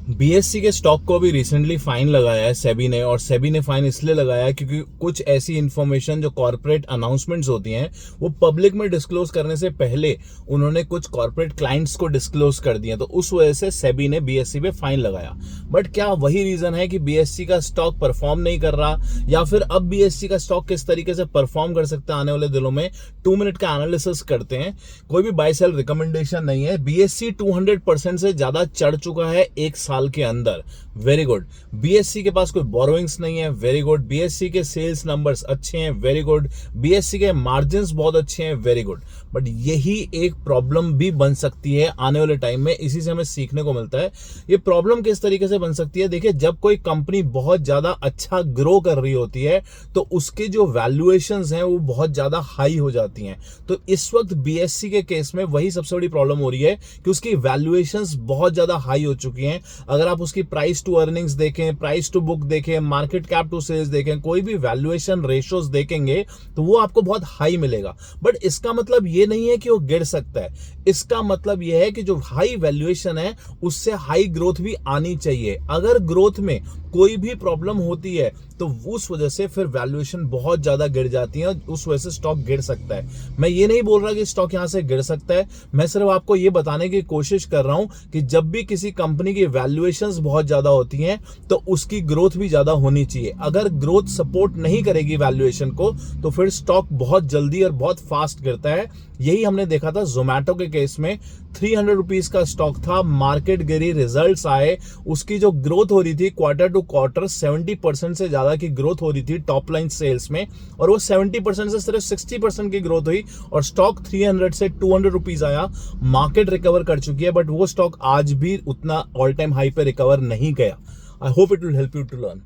BSc के stock को भी रिसेंटली फाइन लगाया है सेबी ने, और सेबी ने फाइन इसलिए लगाया है क्योंकि कुछ ऐसी इंफॉर्मेशन जो कॉर्पोरेट अनाउंसमेंट्स होती हैं वो पब्लिक में डिस्क्लोज करने से पहले उन्होंने कुछ कॉर्पोरेट क्लाइंट्स को डिस्क्लोज कर दिए, तो उस वजह से सेबी ने बीएससी पे फाइन लगाया। बट क्या वही रीजन है कि बीएससी का स्टॉक परफॉर्म नहीं कर रहा, या फिर अब बीएससी का स्टॉक किस तरीके से परफॉर्म कर सकता है आने वाले दिनों में? 2 मिनट का एनालिसिस करते हैं। कोई भी बाय सेल रिकमेंडेशन नहीं है। बीएससी 200% से ज्यादा चढ़ चुका है एक साल के अंदर, वेरी गुड। बीएससी के पास कोई बोरोइंग्स नहीं है, वेरी गुड। बीएससी के सेल्स नंबर्स अच्छे हैं, वेरी गुड। बीएससी के मार्जिन्स बहुत अच्छे हैं, वेरी गुड। बट यही एक प्रॉब्लम भी बन सकती है आने वाले टाइम में, इसी से हमें सीखने को मिलता है। ये प्रॉब्लम किस तरीके से बन सकती है? देखिए, जब कोई कंपनी बहुत ज्यादा अच्छा ग्रो कर रही होती है तो उसके जो वैल्यूएशंस हैं वो बहुत ज्यादा हाई हो जाती हैं। तो इस वक्त बीएससी के केस में वही सबसे बड़ी प्रॉब्लम हो रही है कि उसकी वैल्यूएशंस बहुत ज्यादा हाई हो चुकी हैं। अगर आप उसकी प्राइस टू अर्निंग्स देखें, प्राइस टू बुक देखें, मार्केट कैप टू सेल्स देखें, कोई भी वैल्यूएशन रेशियोज देखेंगे तो वो आपको बहुत हाई मिलेगा। बट इसका मतलब ये नहीं है कि वो गिर सकता है। इसका मतलब यह है कि जो हाई वैल्यूएशन है उससे हाई ग्रोथ भी आनी चाहिए। अगर ग्रोथ में कोई भी प्रॉब्लम होती है तो उस वजह से फिर वैल्यूएशन बहुत ज्यादा गिर जाती है, उस वजह से स्टॉक गिर सकता है। मैं ये नहीं बोल रहा कि स्टॉक यहां से गिर सकता है, मैं सिर्फ आपको ये बताने की कोशिश कर रहा हूं कि जब भी किसी कंपनी की वैल्यूएशंस बहुत ज्यादा होती हैं तो उसकी ग्रोथ भी ज्यादा होनी चाहिए। अगर ग्रोथ सपोर्ट नहीं करेगी वैल्यूएशन को तो फिर स्टॉक बहुत जल्दी और बहुत फास्ट गिरता है। यही हमने देखा था जोमैटो के केस में। 300 रुपीज का स्टॉक था, मार्केट गिरी, रिजल्ट्स आए, उसकी जो ग्रोथ हो रही थी क्वार्टर टू क्वार्टर 70% से ज्यादा की ग्रोथ हो रही थी टॉप लाइन सेल्स में, और वो 70% से सिर्फ 60% की ग्रोथ हुई और स्टॉक 300 से 200 रुपीज आया। मार्केट रिकवर कर चुकी है बट वो स्टॉक आज भी उतना ऑल टाइम हाई पे रिकवर नहीं गया। I hope it will help you to learn.